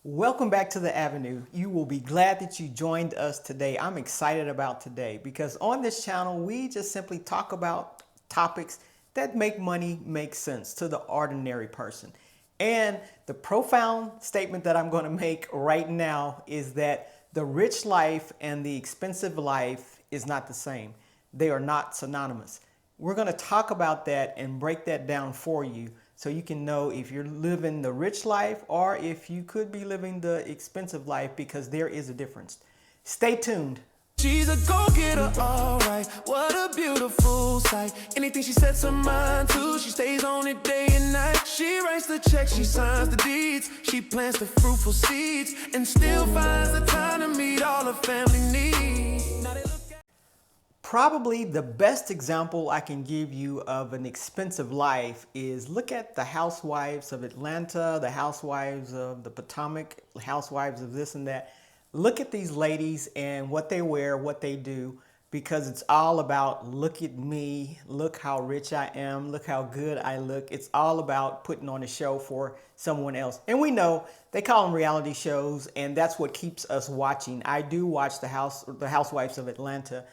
Welcome back to the Avenue. You will be glad that you joined us today. I'm excited about today because on this channel, we just simply talk about topics that make money make sense to the ordinary person. And the profound statement that I'm going to make right now is that the rich life and the expensive life is not the same. They are not synonymous. We're going to talk about that and break that down for you so you can know if you're living the rich life or if you could be living the expensive life, because there is a difference. Stay tuned. She's a go-getter, alright. What a beautiful sight. Anything she sets her mind to, she stays on it day and night. She writes the checks, she signs the deeds. She plants the fruitful seeds and still finds the time to meet all her family needs. Probably the best example I can give you of an expensive life is look at the housewives of Atlanta, the housewives of the Potomac, housewives of this and that. Look at these ladies and what they wear, what they do, because it's all about look at me, look how rich I am, look how good I look. It's all about putting on a show for someone else. And we know they call them reality shows, and that's what keeps us watching. I do watch the Housewives of Atlanta.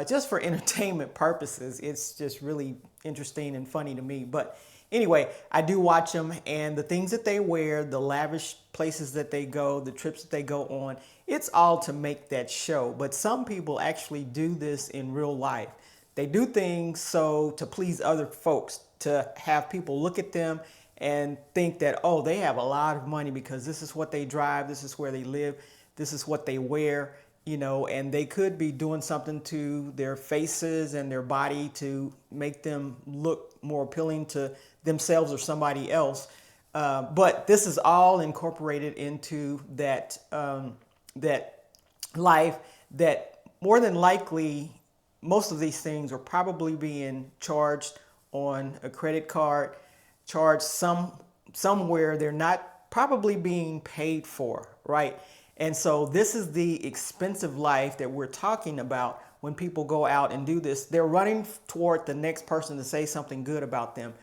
Just for entertainment purposes. It's just really interesting and funny to me. But anyway, I do watch them, and the things that they wear, the lavish places that they go, the trips that they go on, it's all to make that show. But some people actually do this in real life. They do things so to please other folks, to have people look at them and think that, oh, they have a lot of money because this is what they drive, this is where they live, this is what they wear. And they could be doing something to their faces and their body to make them look more appealing to themselves or somebody else. But this is all incorporated into that life that more than likely most of these things are probably being charged on a credit card, charged somewhere. They're not probably being paid for, right? And so this is the expensive life that we're talking about when people go out and do this. They're running toward the next person to say something good about them.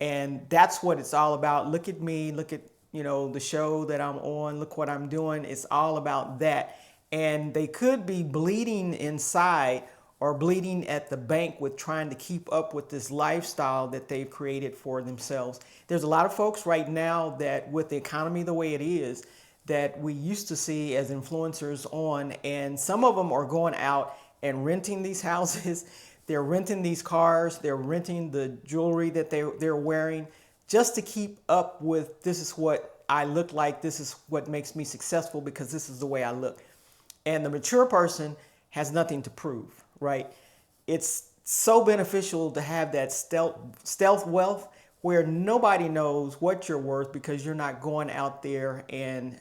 And that's what it's all about. Look at me, look at, the show that I'm on, look what I'm doing. It's all about that. And they could be bleeding inside or bleeding at the bank with trying to keep up with this lifestyle that they've created for themselves. There's a lot of folks right now that, with the economy the way it is, that we used to see as influencers on, and some of them are going out and renting these houses. They're renting these cars. They're renting the jewelry that they're wearing just to keep up with, this is what I look like. This is what makes me successful because this is the way I look. And the mature person has nothing to prove, right? It's so beneficial to have that stealth wealth where nobody knows what you're worth because you're not going out there and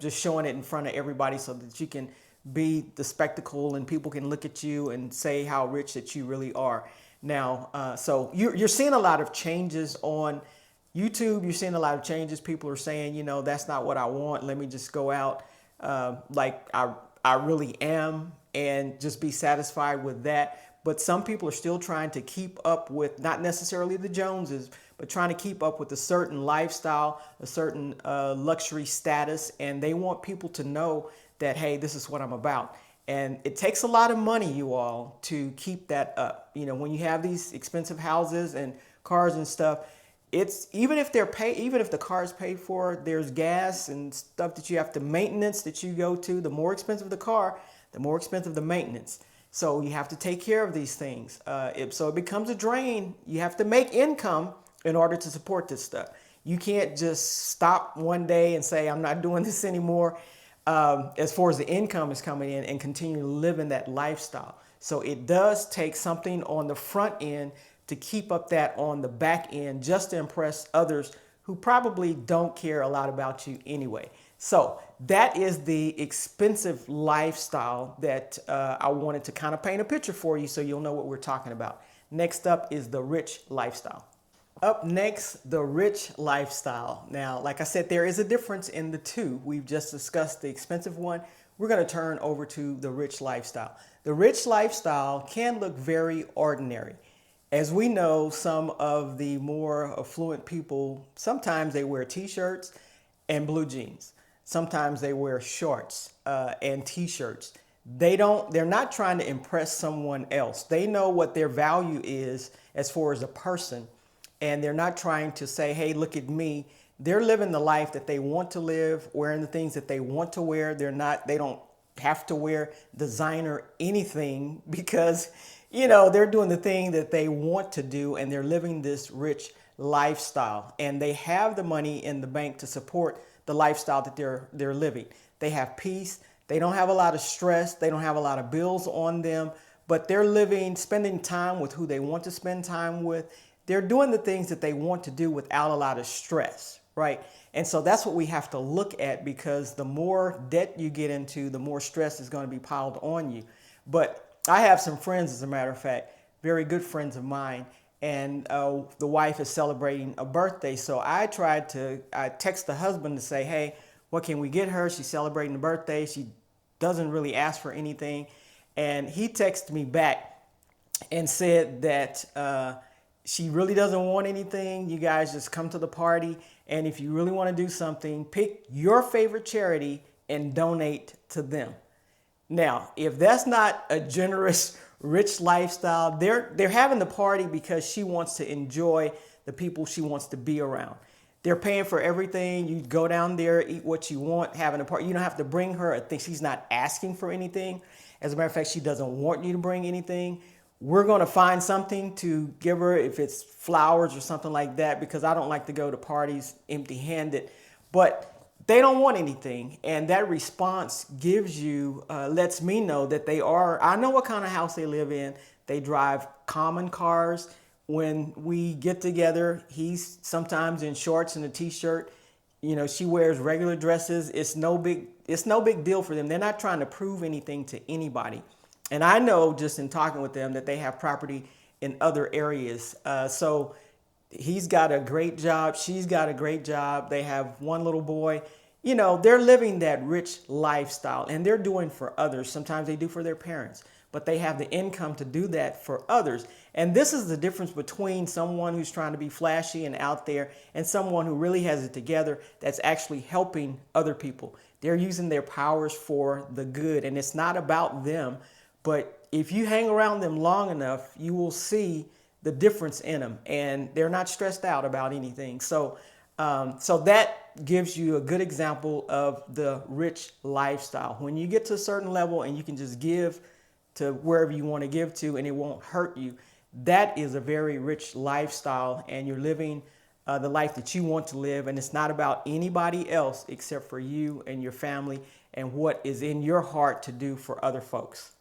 just showing it in front of everybody so that you can be the spectacle and people can look at you and say how rich that you really are. Now, so you're seeing a lot of changes on YouTube. You're seeing a lot of changes. People are saying, that's not what I want. Let me just go out like I really am and just be satisfied with that. But some people are still trying to keep up with, not necessarily the Joneses, but trying to keep up with a certain lifestyle, a certain luxury status. And they want people to know that, hey, this is what I'm about. And it takes a lot of money, you all, to keep that up. When you have these expensive houses and cars and stuff, it's even if the car is paid for, there's gas and stuff that you have to maintenance that you go to. The more expensive the car, the more expensive the maintenance. So you have to take care of these things. So it becomes a drain. You have to make income in order to support this stuff. You can't just stop one day and say, I'm not doing this anymore, as far as the income is coming in, and continue living that lifestyle. So it does take something on the front end to keep up that on the back end, just to impress others who probably don't care a lot about you anyway. So that is the expensive lifestyle that I wanted to kind of paint a picture for you so you'll know what we're talking about. Next up is the rich lifestyle. Up next, the rich lifestyle. Now, like I said, there is a difference in the two. We've just discussed the expensive one. We're going to turn over to the rich lifestyle. The rich lifestyle can look very ordinary. As we know, some of the more affluent people, sometimes they wear t-shirts and blue jeans. sometimes they wear shorts and t-shirts. They're not trying to impress someone else. They know what their value is as far as a person, and they're not trying to say, hey, look at me. They're living the life that they want to live, wearing the things that they want to wear. They don't have to wear designer anything because, they're doing the thing that they want to do, and they're living this rich lifestyle, and they have the money in the bank to support the lifestyle that they're living. They have peace. They don't have a lot of stress. They don't have a lot of bills on them, but they're spending time with who they want to spend time with. They're doing the things that they want to do without a lot of stress, right? And so that's what we have to look at, because the more debt you get into, the more stress is going to be piled on you. But I have some friends, as a matter of fact, very good friends of mine, and the wife is celebrating a birthday. So I text the husband to say, hey, what can we get her? She's celebrating a birthday. She doesn't really ask for anything. And he texted me back and said that she really doesn't want anything. You guys just come to the party. And if you really want to do something, pick your favorite charity and donate to them. Now, if that's not a generous, rich lifestyle, they're having the party because she wants to enjoy the people she wants to be around. They're paying for everything. You go down there, eat what you want, having a party. You don't have to bring her a thing. She's not asking for anything. As a matter of fact, she doesn't want you to bring anything. We're going to find something to give her, if it's flowers or something like that, because I don't like to go to parties empty-handed. But they don't want anything. And that response lets me know that I know what kind of house they live in. They drive common cars. When we get together, he's sometimes in shorts and a t-shirt. She wears regular dresses. It's no big deal for them. They're not trying to prove anything to anybody. And I know just in talking with them that they have property in other areas. So he's got a great job. She's got a great job. They have one little boy. They're living that rich lifestyle, and they're doing for others. Sometimes they do for their parents, but they have the income to do that for others. And this is the difference between someone who's trying to be flashy and out there and someone who really has it together, that's actually helping other people. They're using their powers for the good, and it's not about them. But if you hang around them long enough, you will see the difference in them, and they're not stressed out about anything. So that gives you a good example of the rich lifestyle. When you get to a certain level and you can just give to wherever you want to give to and it won't hurt you, that is a very rich lifestyle, and you're living the life that you want to live. And it's not about anybody else except for you and your family and what is in your heart to do for other folks.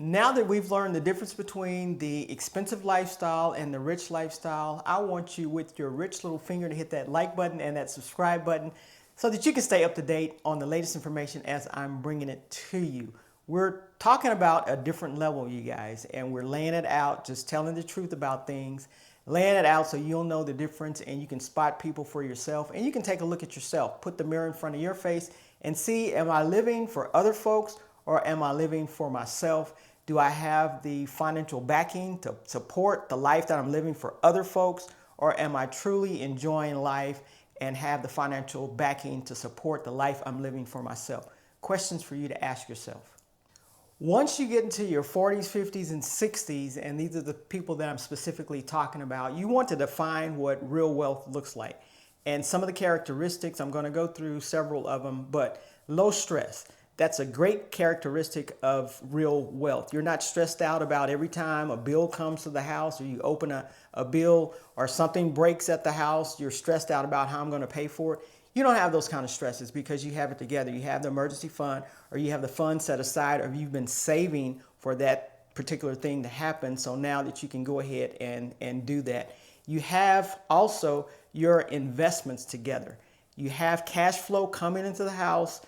Now that we've learned the difference between the expensive lifestyle and the rich lifestyle, I want you with your rich little finger to hit that like button and that subscribe button so that you can stay up to date on the latest information as I'm bringing it to you. We're talking about a different level, you guys, and we're laying it out, just telling the truth about things, laying it out so you'll know the difference and you can spot people for yourself, and you can take a look at yourself, put the mirror in front of your face and see, am I living for other folks or am I living for myself? Do I have the financial backing to support the life that I'm living for other folks, or am I truly enjoying life and have the financial backing to support the life I'm living for myself? Questions for you to ask yourself. Once you get into your 40s, 50s, and 60s, and these are the people that I'm specifically talking about, you want to define what real wealth looks like. And some of the characteristics, I'm going to go through several of them, but low stress. That's a great characteristic of real wealth. You're not stressed out about every time a bill comes to the house, or you open a bill, or something breaks at the house. You're stressed out about how I'm going to pay for it. You don't have those kind of stresses because you have it together. You have the emergency fund, or you have the fund set aside, or you've been saving for that particular thing to happen. So now that you can go ahead and do that. You have also your investments together. You have cash flow coming into the house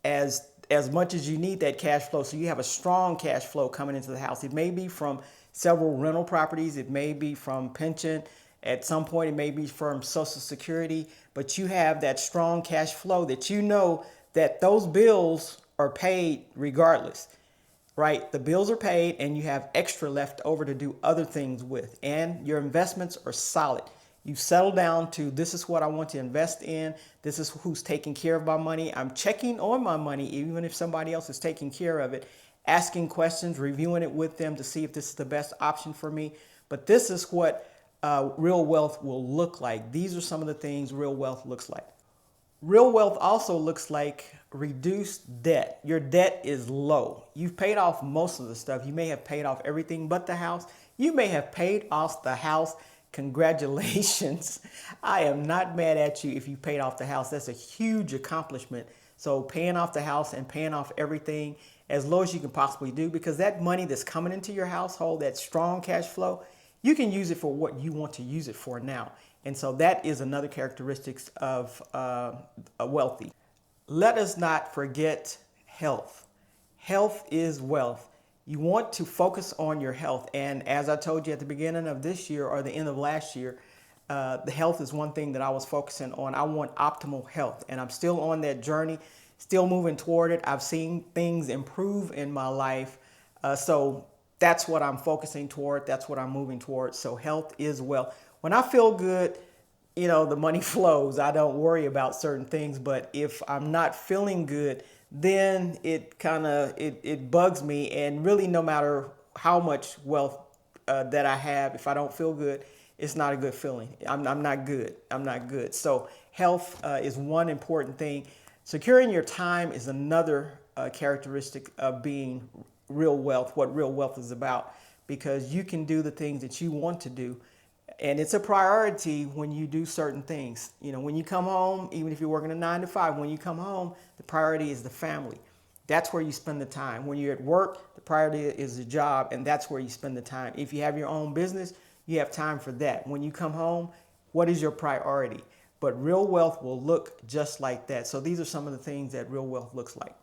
as much as you need that cash flow. So you have a strong cash flow coming into the house. It may be from several rental properties. It may be from pension. At some point, it may be from Social Security, but you have that strong cash flow that you know that those bills are paid regardless, right? The bills are paid and you have extra left over to do other things with, and your investments are solid. You settle down to, this is what I want to invest in. This is who's taking care of my money. I'm checking on my money, even if somebody else is taking care of it, asking questions, reviewing it with them to see if this is the best option for me. But this is what real wealth will look like. These are some of the things real wealth looks like. Real wealth also looks like reduced debt. Your debt is low. You've paid off most of the stuff. You may have paid off everything but the house. You may have paid off the house. Congratulations. I am not mad at you if you paid off the house. That's a huge accomplishment. So paying off the house and paying off everything as low as you can possibly do, because that money that's coming into your household, that strong cash flow, you can use it for what you want to use it for now. And so that is another characteristic of a wealthy. Let us not forget health. Health is wealth. You want to focus on your health. And as I told you at the beginning of this year or the end of last year, the health is one thing that I was focusing on. I want optimal health, and I'm still on that journey, still moving toward it. I've seen things improve in my life. So that's what I'm focusing toward. That's what I'm moving toward. So health is wealth. When I feel good, the money flows. I don't worry about certain things. But if I'm not feeling good, then it bugs me. And really, no matter how much wealth that I have, if I don't feel good, it's not a good feeling. I'm not good. I'm not good. So health is one important thing. Securing your time is another characteristic of being real wealth, what real wealth is about, because you can do the things that you want to do. And it's a priority when you do certain things. When you come home, even if you're working a 9 to 5, when you come home, the priority is the family. That's where you spend the time. When you're at work, the priority is the job, and that's where you spend the time. If you have your own business, you have time for that. When you come home, what is your priority? But real wealth will look just like that. So these are some of the things that real wealth looks like.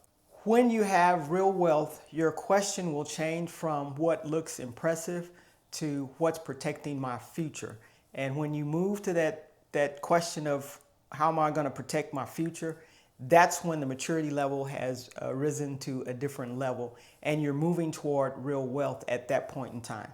When you have real wealth, your question will change from what looks impressive to what's protecting my future. And when you move to that question of how am I going to protect my future, that's when the maturity level has risen to a different level, and you're moving toward real wealth at that point in time.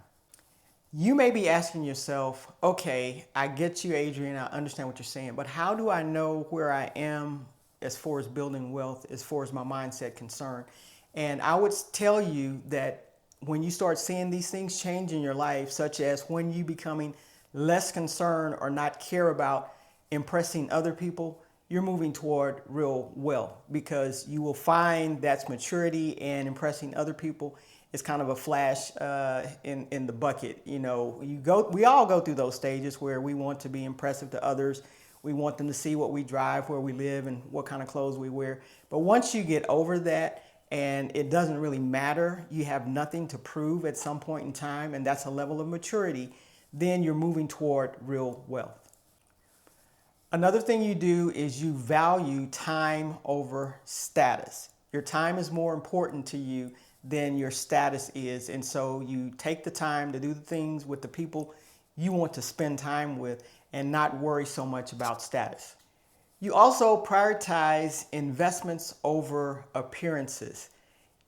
You may be asking yourself, okay, I get you, Adrian, I understand what you're saying, but how do I know where I am as far as building wealth, as far as my mindset concerned? And I would tell you that when you start seeing these things change in your life, such as when you becoming less concerned or not care about impressing other people, you're moving toward real wealth, because you will find that's maturity, and impressing other people is kind of a flash in the bucket. We all go through those stages where we want to be impressive to others. We want them to see what we drive, where we live, and what kind of clothes we wear. But once you get over that, and it doesn't really matter, you have nothing to prove at some point in time, and that's a level of maturity, then you're moving toward real wealth. Another thing you do is you value time over status. Your time is more important to you than your status is, and so you take the time to do the things with the people you want to spend time with and not worry so much about status. You also prioritize investments over appearances.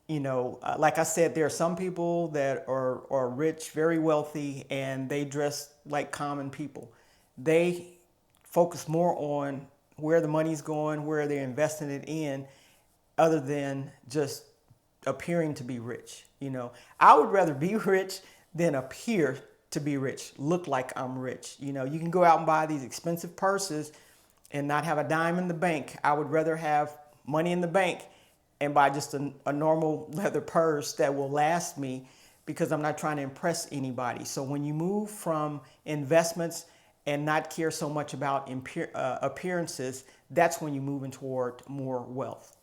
Like I said, there are some people that are rich, very wealthy, and they dress like common people. They focus more on where the money's going, where they're investing it in, other than just appearing to be rich. I would rather be rich than appear to be rich, look like I'm rich. You can go out and buy these expensive purses and not have a dime in the bank. I would rather have money in the bank and buy just a normal leather purse that will last me, because I'm not trying to impress anybody. So when you move from investments and not care so much about appearances, that's when you're moving toward more wealth.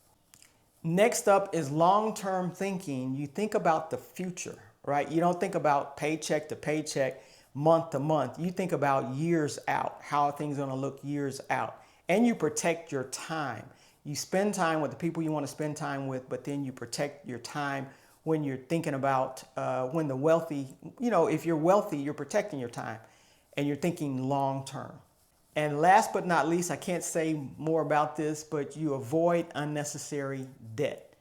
Next up is long-term thinking. You think about the future, right? You don't think about paycheck to paycheck, month to month. You think about years out, how things are going to look years out. And you protect your time. You spend time with the people you want to spend time with, but then you protect your time when you're thinking about when the wealthy, if you're wealthy, you're protecting your time and you're thinking long term. And last but not least, I can't say more about this, but you avoid unnecessary debt.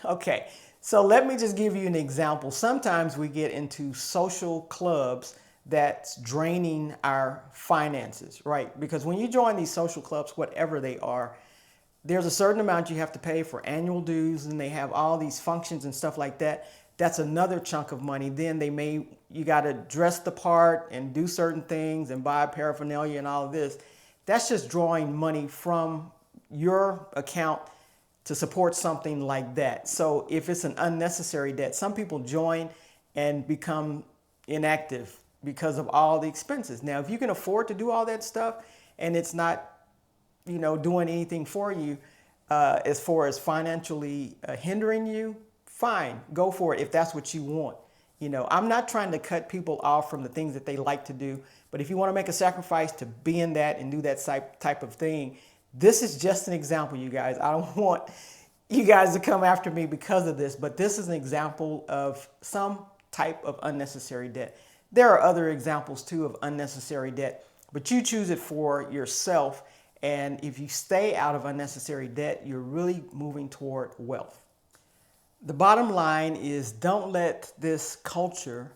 Okay, so let me just give you an example. Sometimes we get into social clubs that's draining our finances, right? Because when you join these social clubs, whatever they are, there's a certain amount you have to pay for annual dues, and they have all these functions and stuff like that. That's another chunk of money. Then you got to dress the part and do certain things and buy paraphernalia and all of this. That's just drawing money from your account to support something like that. So if it's an unnecessary debt, some people join and become inactive because of all the expenses. Now, if you can afford to do all that stuff and it's not, doing anything for you as far as financially hindering you, fine, go for it if that's what you want. I'm not trying to cut people off from the things that they like to do, but if you want to make a sacrifice to be in that and do that type of thing, this is just an example, you guys. I don't want you guys to come after me because of this, but this is an example of some type of unnecessary debt. There are other examples too of unnecessary debt, but you choose it for yourself. And if you stay out of unnecessary debt, you're really moving toward wealth. The bottom line is, don't let this culture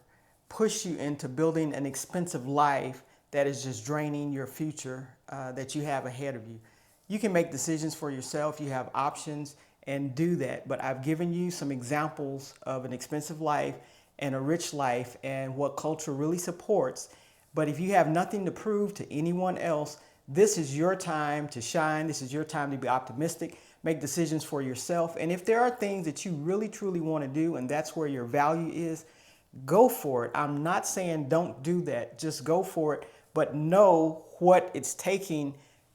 push you into building an expensive life that is just draining your future that you have ahead of you. You can make decisions for yourself. You have options and do that. But I've given you some examples of an expensive life and a rich life and what culture really supports. But if you have nothing to prove to anyone else, this is your time to shine. This is your time to be optimistic, make decisions for yourself. And if there are things that you really, truly want to do, and that's where your value is, go for it. I'm not saying don't do that. Just go for it, but know what it's taking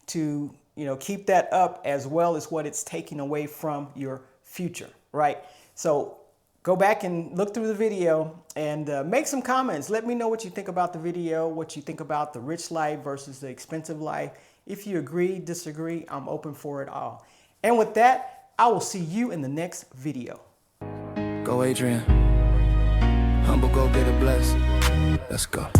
to, keep that up, as well as what it's taking away from your future, right? So go back and look through the video and make some comments. Let me know what you think about the video, what you think about the rich life versus the expensive life. If you agree, disagree, I'm open for it all. And with that, I will see you in the next video. Go Adrian. Humble, go get it blessed. Let's go.